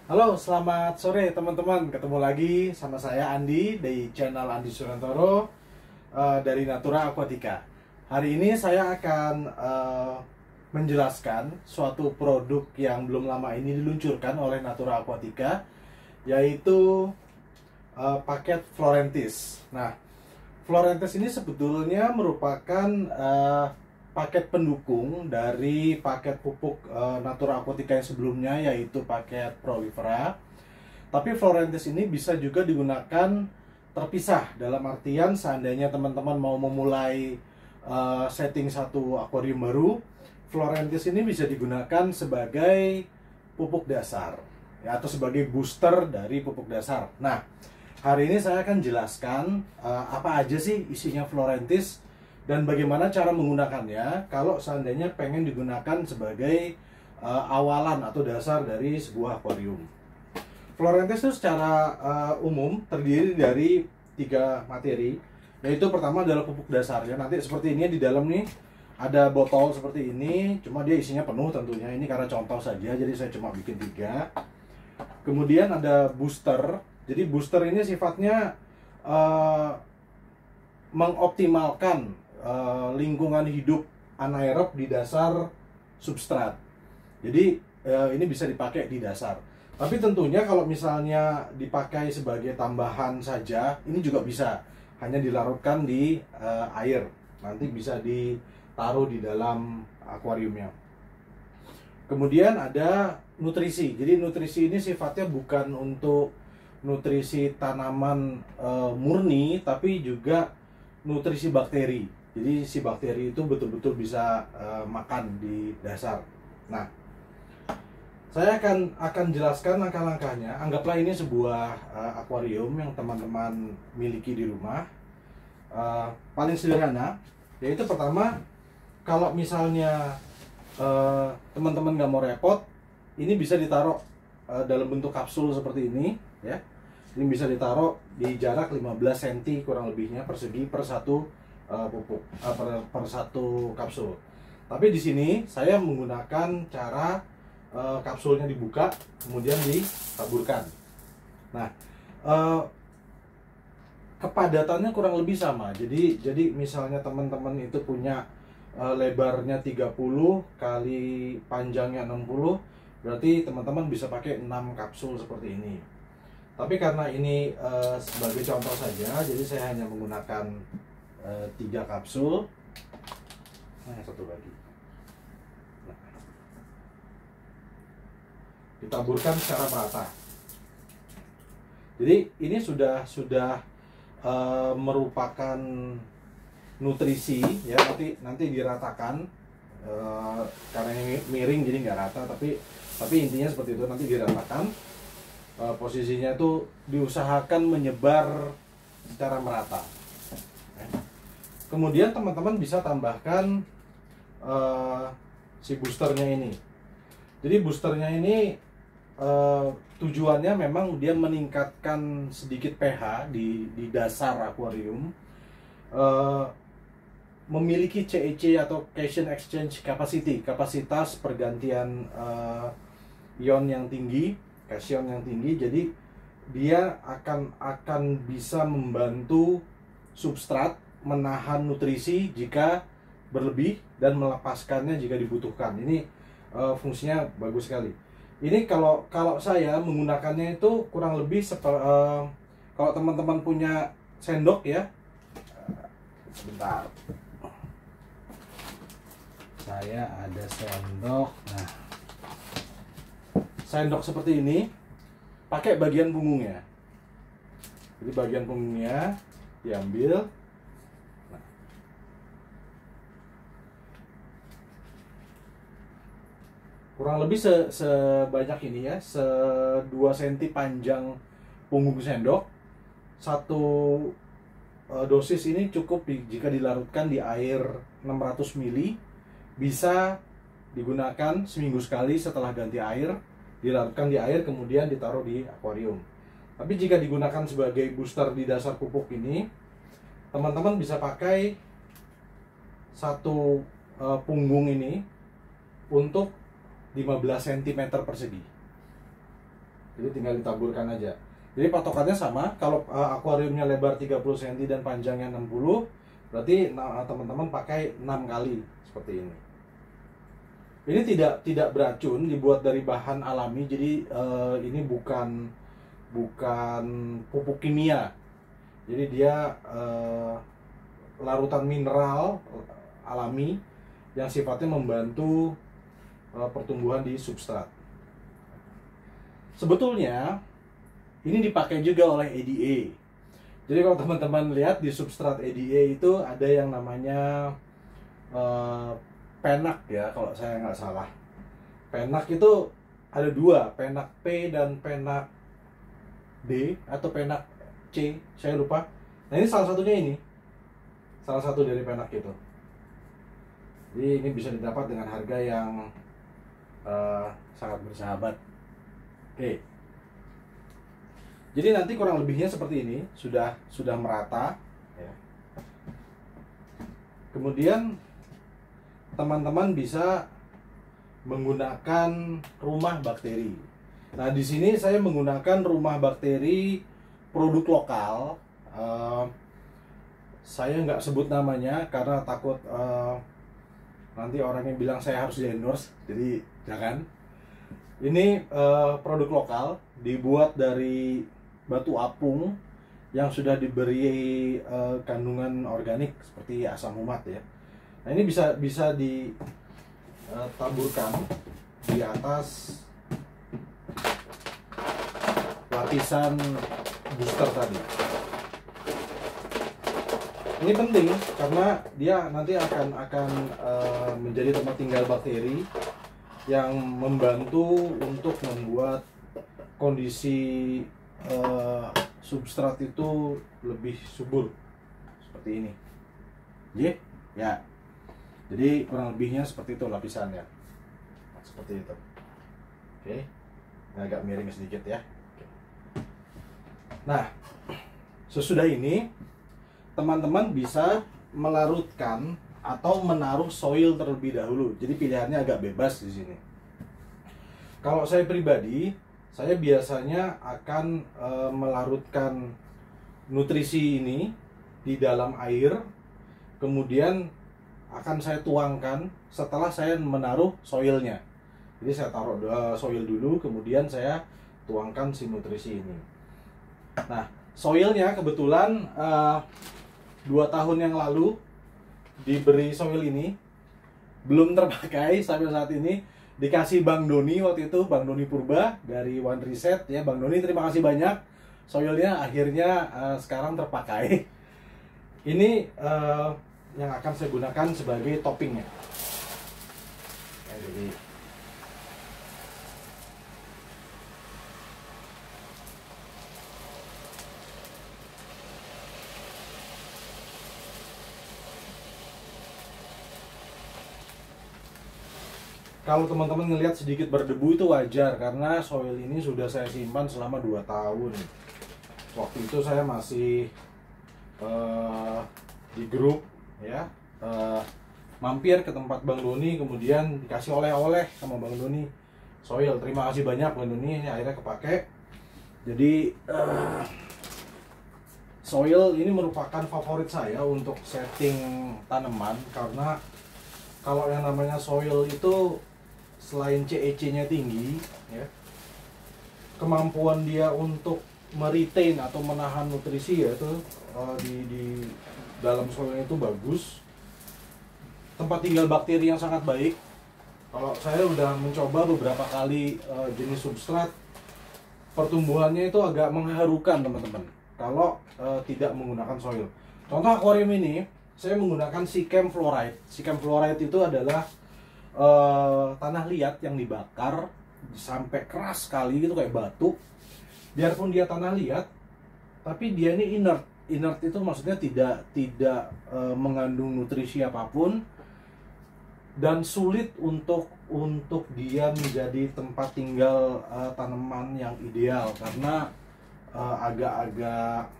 Halo, selamat sore teman-teman. Ketemu lagi sama saya Andi dari channel Andi Surantoro dari Natura Aquatica. Hari ini saya akan menjelaskan suatu produk yang belum lama ini diluncurkan oleh Natura Aquatica, yaitu paket Florentis. Nah, Florentis ini sebetulnya merupakan paket pendukung dari paket pupuk Natura Aquatica yang sebelumnya, yaitu paket Prolifera. Tapi Florentis ini bisa juga digunakan terpisah, dalam artian seandainya teman-teman mau memulai setting satu akuarium baru, Florentis ini bisa digunakan sebagai pupuk dasar ya, atau sebagai booster dari pupuk dasar. Nah, hari ini saya akan jelaskan apa aja sih isinya Florentis dan bagaimana cara menggunakannya kalau seandainya pengen digunakan sebagai awalan atau dasar dari sebuah akuarium. Florentis itu secara umum terdiri dari 3 materi, yaitu pertama adalah pupuk dasarnya. Nanti seperti ini di dalam nih ada botol seperti ini, cuma dia isinya penuh tentunya. Ini karena contoh saja, jadi saya cuma bikin 3. Kemudian ada booster. Jadi booster ini sifatnya mengoptimalkan lingkungan hidup anaerob di dasar substrat. Jadi ini bisa dipakai di dasar. Tapi tentunya kalau misalnya dipakai sebagai tambahan saja, ini juga bisa. Hanya dilarutkan di air. Nanti bisa ditaruh di dalam akuariumnya. Kemudian ada nutrisi. Jadi nutrisi ini sifatnya bukan untuk nutrisi tanaman murni, tapi juga nutrisi bakteri. Jadi si bakteri itu betul-betul bisa makan di dasar. Nah, saya akan jelaskan langkah-langkahnya. Anggaplah ini sebuah akuarium yang teman-teman miliki di rumah. Paling sederhana, yaitu pertama, kalau misalnya teman-teman nggak mau repot, ini bisa ditaruh dalam bentuk kapsul seperti ini, ya. Ini bisa ditaruh di jarak 15 cm kurang lebihnya persegi per satu pupuk per satu kapsul. Tapi di sini saya menggunakan cara kapsulnya dibuka kemudian ditaburkan. Nah, kepadatannya kurang lebih sama. Jadi misalnya teman-teman itu punya lebarnya 30 kali panjangnya 60, berarti teman-teman bisa pakai 6 kapsul seperti ini. Tapi karena ini sebagai contoh saja, jadi saya hanya menggunakan 3 kapsul. Nah, satu lagi. Nah, ditaburkan secara merata. Jadi ini sudah merupakan nutrisi ya, nanti diratakan karena ini miring jadi nggak rata, tapi intinya seperti itu, nanti diratakan. Posisinya itu diusahakan menyebar secara merata. Kemudian teman-teman bisa tambahkan si boosternya ini. Jadi boosternya ini tujuannya memang dia meningkatkan sedikit pH di dasar akuarium, memiliki CEC atau cation exchange capacity, kapasitas pergantian ion yang tinggi, cation yang tinggi. Jadi dia akan bisa membantu substrat menahan nutrisi jika berlebih dan melepaskannya jika dibutuhkan. Ini fungsinya bagus sekali. Ini kalau saya menggunakannya itu kurang lebih kalau teman-teman punya sendok ya. Sebentar. Saya ada sendok. Nah, sendok seperti ini, pakai bagian punggungnya. Jadi bagian punggungnya diambil. Nah, kurang lebih sebanyak ini ya, 2 cm panjang punggung sendok. Satu dosis ini cukup jika dilarutkan di air 600 ml. Bisa digunakan seminggu sekali setelah ganti air, dilarutkan di air kemudian ditaruh di akuarium. Tapi jika digunakan sebagai booster di dasar pupuk ini, teman-teman bisa pakai satu punggung ini untuk 15 cm persegi. Jadi tinggal ditaburkan aja. Jadi patokannya sama, kalau akuariumnya lebar 30 cm dan panjangnya 60, berarti teman-teman pakai 6 kali seperti ini. Ini tidak beracun, dibuat dari bahan alami, jadi ini bukan pupuk kimia. Jadi dia larutan mineral alami yang sifatnya membantu pertumbuhan di substrat. Sebetulnya ini dipakai juga oleh EDA. Jadi kalau teman-teman lihat di substrat EDA itu ada yang namanya penak ya, kalau saya nggak salah. Penak itu ada dua, penak P dan penak D atau penak C, saya lupa. Nah ini salah satunya ini, salah satu dari penak itu. Jadi ini bisa didapat dengan harga yang sangat bersahabat. Oke. Jadi nanti kurang lebihnya seperti ini, sudah merata. Ya. Kemudian teman-teman bisa menggunakan rumah bakteri. Nah, di sini saya menggunakan rumah bakteri produk lokal. Saya nggak sebut namanya karena takut nanti orangnya bilang saya harus di-endorse, jadi jangan. Ini produk lokal, dibuat dari batu apung yang sudah diberi kandungan organik seperti asam umat ya. Nah ini bisa ditaburkan di atas lapisan booster tadi. Ini penting karena dia nanti akan menjadi tempat tinggal bakteri yang membantu untuk membuat kondisi substrat itu lebih subur seperti ini. Ya. Jadi kurang lebihnya seperti itu lapisannya. Seperti itu. Oke. Ini agak miring sedikit ya. Nah, sesudah ini teman-teman bisa melarutkan atau menaruh soil terlebih dahulu. Jadi pilihannya agak bebas di sini. Kalau saya pribadi, saya biasanya akan melarutkan nutrisi ini di dalam air, kemudian akan saya tuangkan setelah saya menaruh soilnya. Jadi saya taruh soil dulu, kemudian saya tuangkan si nutrisi ini. Nah, soilnya kebetulan 2 tahun yang lalu diberi soil ini, belum terpakai sampai saat ini. Dikasih Bang Doni waktu itu, Bang Doni Purba dari One Reset ya. Bang Doni terima kasih banyak, soilnya akhirnya sekarang terpakai. Ini yang akan saya gunakan sebagai toppingnya ya, jadi kalau teman-teman ngelihat sedikit berdebu itu wajar karena soil ini sudah saya simpan selama 2 tahun. Waktu itu saya masih di grup ya, mampir ke tempat Bang Doni, kemudian dikasih oleh-oleh sama Bang Doni soil. Terima kasih banyak Bang Doni, ini akhirnya kepake. Jadi soil ini merupakan favorit saya untuk setting tanaman, karena kalau yang namanya soil itu selain CEC-nya tinggi ya, kemampuan dia untuk meretain atau menahan nutrisi ya itu di dalam soil itu bagus. Tempat tinggal bakteri yang sangat baik. Kalau saya udah mencoba beberapa kali jenis substrat, pertumbuhannya itu agak mengharukan teman-teman kalau tidak menggunakan soil. Contoh akuarium ini saya menggunakan Sikkem Fluoride. Sikkem Fluoride itu adalah tanah liat yang dibakar sampai keras sekali gitu kayak batu. Biarpun dia tanah liat, tapi dia ini inert. Inert itu maksudnya tidak mengandung nutrisi apapun dan sulit untuk dia menjadi tempat tinggal tanaman yang ideal karena agak-agak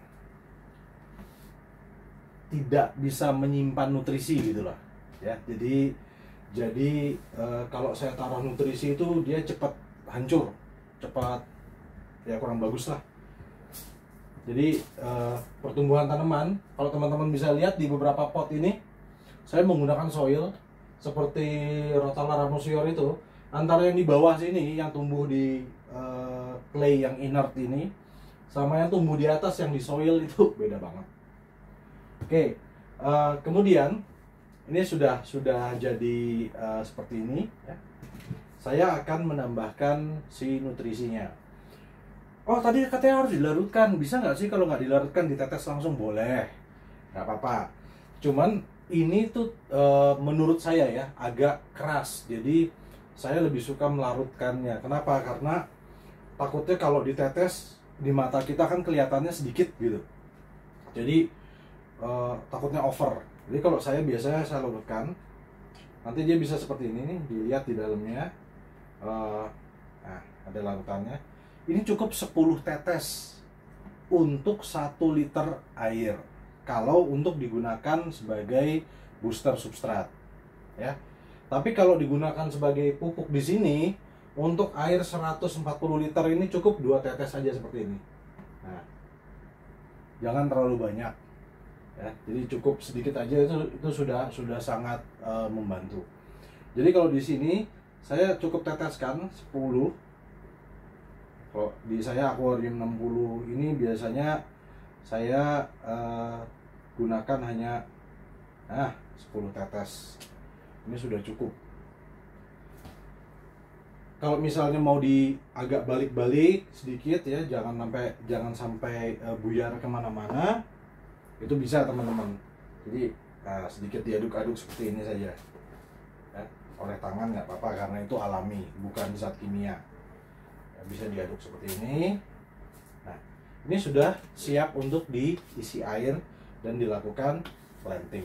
tidak bisa menyimpan nutrisi gitulah ya. Jadi kalau saya taruh nutrisi itu dia cepat hancur, cepat ya kurang bagus lah. Jadi pertumbuhan tanaman, kalau teman-teman bisa lihat di beberapa pot ini, saya menggunakan soil seperti Rotala ramosior itu. Antara yang di bawah sini yang tumbuh di clay yang inert ini, sama yang tumbuh di atas yang di soil itu beda banget. Oke, kemudian ini sudah jadi seperti ini ya. Saya akan menambahkan si nutrisinya. Oh, tadi katanya harus dilarutkan. Bisa nggak sih kalau nggak dilarutkan ditetes langsung? Boleh, nggak apa-apa. Cuman ini tuh menurut saya ya agak keras. Jadi saya lebih suka melarutkannya. Kenapa? Karena takutnya kalau ditetes di mata kita kan kelihatannya sedikit gitu. Jadi takutnya over. Jadi kalau saya biasanya saya larutkan. Nanti dia bisa seperti ini nih, dilihat di dalamnya. Nah, ada larutannya. Ini cukup 10 tetes untuk 1 liter air kalau untuk digunakan sebagai booster substrat ya. Tapi kalau digunakan sebagai pupuk di sini untuk air 140 liter ini cukup 2 tetes saja seperti ini. Nah, jangan terlalu banyak ya. Jadi cukup sedikit aja itu sudah sangat membantu. Jadi kalau di sini saya cukup teteskan 10. Kalau di saya akuarium 60 ini biasanya saya gunakan hanya 10 tetes. Ini sudah cukup. Kalau misalnya mau agak balik-balik sedikit ya, jangan sampai buyar kemana-mana, itu bisa teman-teman. Jadi sedikit diaduk-aduk seperti ini saja ya, oleh tangan nggak apa-apa karena itu alami, bukan zat kimia. Bisa diaduk seperti ini. Nah, ini sudah siap untuk diisi air dan dilakukan planting.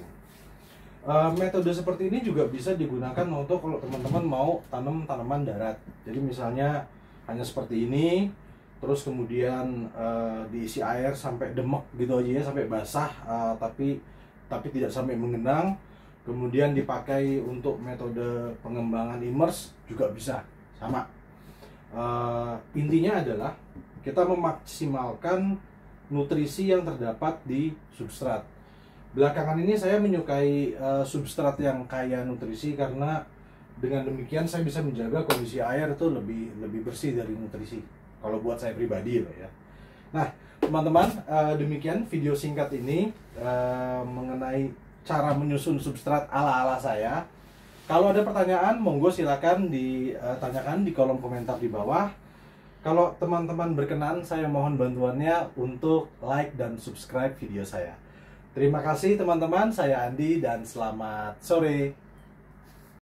Metode seperti ini juga bisa digunakan untuk kalau teman-teman mau tanam tanaman darat. Jadi misalnya hanya seperti ini, terus kemudian diisi air sampai demek gitu aja ya, sampai basah, tapi tidak sampai menggenang. Kemudian dipakai untuk metode pengembangan immerse juga bisa, sama. Intinya adalah kita memaksimalkan nutrisi yang terdapat di substrat. Belakangan ini saya menyukai substrat yang kaya nutrisi karena dengan demikian saya bisa menjaga kondisi air itu lebih bersih dari nutrisi. Kalau buat saya pribadi loh ya. Nah, teman-teman, demikian video singkat ini mengenai cara menyusun substrat ala-ala saya. Kalau ada pertanyaan, monggo silakan ditanyakan di kolom komentar di bawah. Kalau teman-teman berkenan, saya mohon bantuannya untuk like dan subscribe video saya. Terima kasih teman-teman, saya Andi dan selamat sore.